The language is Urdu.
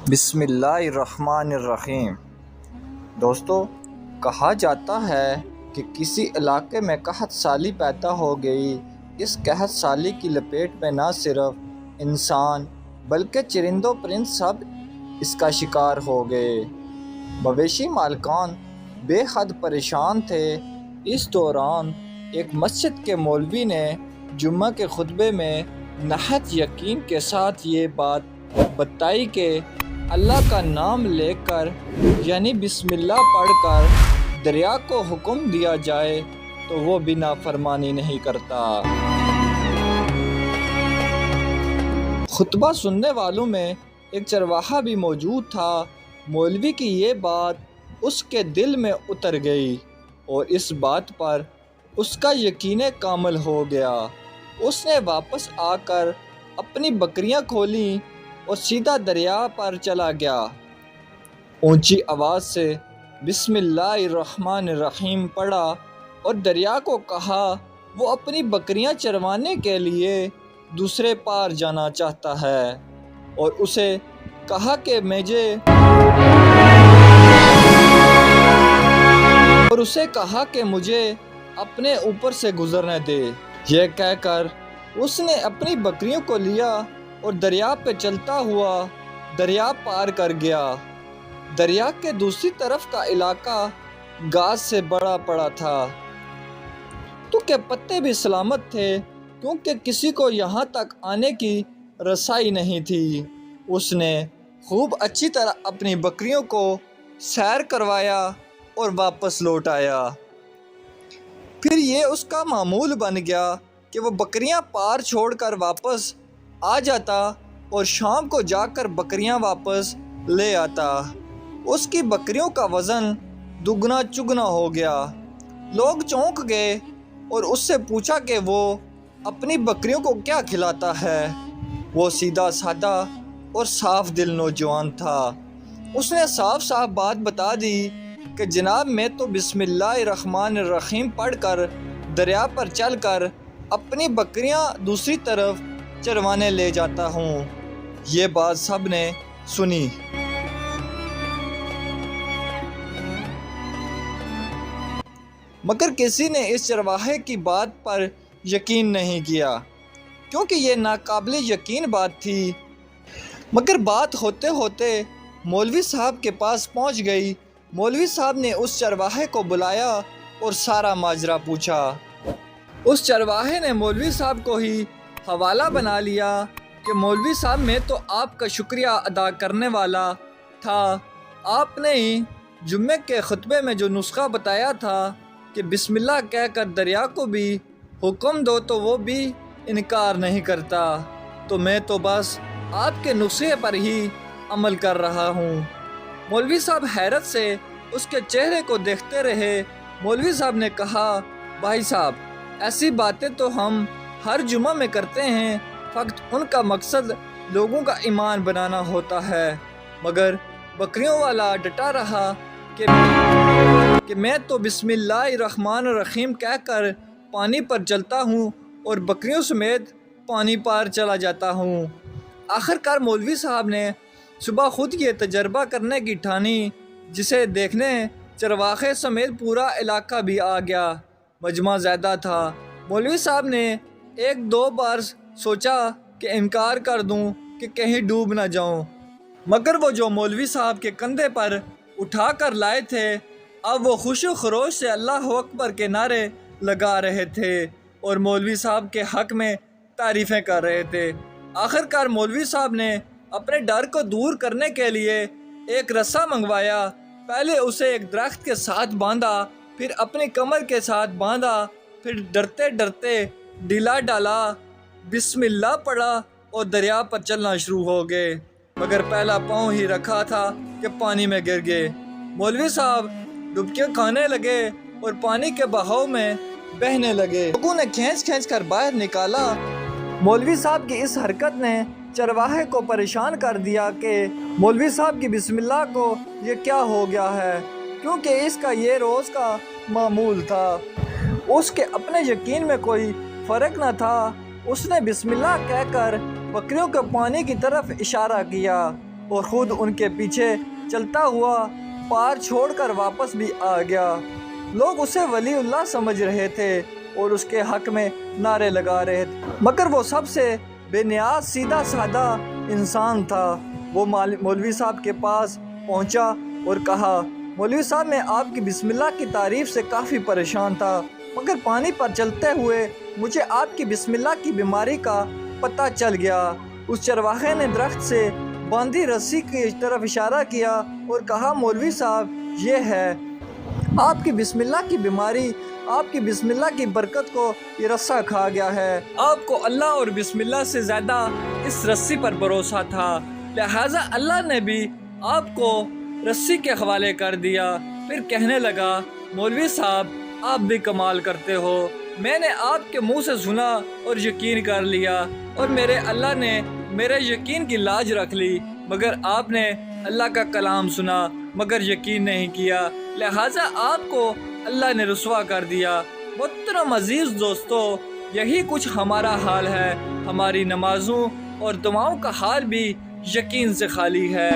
بسم اللہ الرحمن الرحیم۔ دوستو، کہا جاتا ہے کہ کسی علاقے میں قحط سالی پیدا ہو گئی۔ اس قحط سالی کی لپیٹ میں نہ صرف انسان بلکہ چرند و پرند سب اس کا شکار ہو گئے۔ مویشی مالکان بے حد پریشان تھے۔ اس دوران ایک مسجد کے مولوی نے جمعہ کے خطبے میں نہایت یقین کے ساتھ یہ بات بتائی کہ اللہ کا نام لے کر یعنی بسم اللہ پڑھ کر دریا کو حکم دیا جائے تو وہ بھی نافرمانی نہیں کرتا۔ خطبہ سننے والوں میں ایک چرواہا بھی موجود تھا۔ مولوی کی یہ بات اس کے دل میں اتر گئی اور اس بات پر اس کا یقین کامل ہو گیا۔ اس نے واپس آ کر اپنی بکریاں کھولیں اور سیدھا دریا پر چلا گیا۔ اونچی آواز سے بسم اللہ الرحمن الرحیم پڑھا اور دریا کو کہا وہ اپنی بکریاں چروانے کے لیے دوسرے پار جانا چاہتا ہے، اور اسے کہا کہ مجھے اپنے اوپر سے گزرنے دے۔ یہ کہہ کر اس نے اپنی بکریوں کو لیا اور دریا پہ چلتا ہوا دریا پار کر گیا۔ دریا کے دوسری طرف کا علاقہ گھاس سے بڑا پڑا تھا تو کہ پتے بھی سلامت تھے، کیونکہ کسی کو یہاں تک آنے کی رسائی نہیں تھی۔ اس نے خوب اچھی طرح اپنی بکریوں کو سیر کروایا اور واپس لوٹ آیا۔ پھر یہ اس کا معمول بن گیا کہ وہ بکریاں پار چھوڑ کر واپس آ جاتا اور شام کو جا کر بکریاں واپس لے آتا۔ اس کی بکریوں کا وزن دگنا چگنا ہو گیا۔ لوگ چونک گئے اور اس سے پوچھا کہ وہ اپنی بکریوں کو کیا کھلاتا ہے۔ وہ سیدھا سادہ اور صاف دل نوجوان تھا۔ اس نے صاف صاف بات بتا دی کہ جناب میں تو بسم اللہ الرحمن الرحیم پڑھ کر دریا پر چل کر اپنی بکریاں دوسری طرف چروانے لے جاتا ہوں۔ یہ بات سب نے سنی۔ مگر کسی نے اس چرواہے کی بات پر یقین نہیں کیا، کیونکہ یہ ناقابل یقین بات تھی۔ مگر بات ہوتے ہوتے مولوی صاحب کے پاس پہنچ گئی۔ مولوی صاحب نے اس چرواہے کو بلایا اور سارا ماجرا پوچھا۔ اس چرواہے نے مولوی صاحب کو ہی حوالہ بنا لیا کہ مولوی صاحب میں تو آپ کا شکریہ ادا کرنے والا تھا۔ آپ نے ہی جمعے کے خطبے میں جو نسخہ بتایا تھا کہ بسم اللہ کہہ کر دریا کو بھی حکم دو تو وہ بھی انکار نہیں کرتا، تو میں تو بس آپ کے نسخے پر ہی عمل کر رہا ہوں۔ مولوی صاحب حیرت سے اس کے چہرے کو دیکھتے رہے۔ مولوی صاحب نے کہا، بھائی صاحب ایسی باتیں تو ہم ہر جمعہ میں کرتے ہیں، فقط ان کا مقصد لوگوں کا ایمان بنانا ہوتا ہے۔ مگر بکریوں والا ڈٹا رہا کہ میں تو بسم اللہ الرحمن الرحیم کہہ کر پانی پر چلتا ہوں اور بکریوں سمیت پانی پار چلا جاتا ہوں۔ آخرکار مولوی صاحب نے صبح خود یہ تجربہ کرنے کی ٹھانی، جسے دیکھنے چرواہے سمیت پورا علاقہ بھی آ گیا۔ مجمع زیادہ تھا۔ مولوی صاحب نے ایک دو بار سوچا کہ انکار کر دوں کہ کہیں ڈوب نہ جاؤں، مگر وہ جو مولوی صاحب کے کندھے پر اٹھا کر لائے تھے، اب وہ خوش و خروش سے اللہ اکبر کے نعرے لگا رہے تھے اور مولوی صاحب کے حق میں تعریفیں کر رہے تھے۔ آخرکار مولوی صاحب نے اپنے ڈر کو دور کرنے کے لیے ایک رسا منگوایا۔ پہلے اسے ایک درخت کے ساتھ باندھا، پھر اپنی کمر کے ساتھ باندھا، پھر ڈرتے ڈرتے ڈھیلا ڈالا، بسم اللہ پڑھا اور دریا پر چلنا شروع ہو گئے۔ مگر پہلا پاؤں ہی رکھا تھا کہ پانی میں گر گئے۔ مولوی صاحب ڈبکیاں کھانے لگے اور پانی کے بہاؤ میں بہنے لگے۔ لوگوں نے کھینچ کھینچ کر باہر نکالا۔ مولوی صاحب کی اس حرکت نے چرواہے کو پریشان کر دیا کہ مولوی صاحب کی بسم اللہ کو یہ کیا ہو گیا ہے، کیونکہ اس کا یہ روز کا معمول تھا۔ اس کے اپنے یقین میں کوئی فرق نہ تھا۔ اس نے بسم اللہ کہہ کر بکریوں کو پانی کی طرف اشارہ کیا اور خود ان کے پیچھے چلتا ہوا پار چھوڑ کر واپس بھی آ گیا۔ لوگ اسے ولی اللہ سمجھ رہے تھے اور اس کے حق میں نعرے لگا رہے تھے، مگر وہ سب سے بے نیاز سیدھا سادہ انسان تھا۔ وہ مولوی صاحب کے پاس پہنچا اور کہا، مولوی صاحب میں آپ کی بسم اللہ کی تعریف سے کافی پریشان تھا، مگر پانی پر چلتے ہوئے مجھے آپ کی بسم اللہ کی بیماری کا پتہ چل گیا۔ اس چرواہے نے درخت سے باندھی رسی کی طرف اشارہ کیا اور کہا، مولوی صاحب یہ ہے آپ کی بسم اللہ کی بیماری، آپ کی بسم اللہ کی برکت کو یہ رسہ کھا گیا ہے۔ آپ کو اللہ اور بسم اللہ سے زیادہ اس رسی پر بھروسہ تھا، لہٰذا اللہ نے بھی آپ کو رسی کے حوالے کر دیا۔ پھر کہنے لگا، مولوی صاحب آپ بھی کمال کرتے ہو، میں نے آپ کے منہ سے سنا اور یقین کر لیا، اور میرے اللہ نے میرے یقین کی لاج رکھ لی، مگر آپ نے اللہ کا کلام سنا مگر یقین نہیں کیا، لہٰذا آپ کو اللہ نے رسوا کر دیا۔ محترم عزیز دوستو، یہی کچھ ہمارا حال ہے، ہماری نمازوں اور دعاؤں کا حال بھی یقین سے خالی ہے۔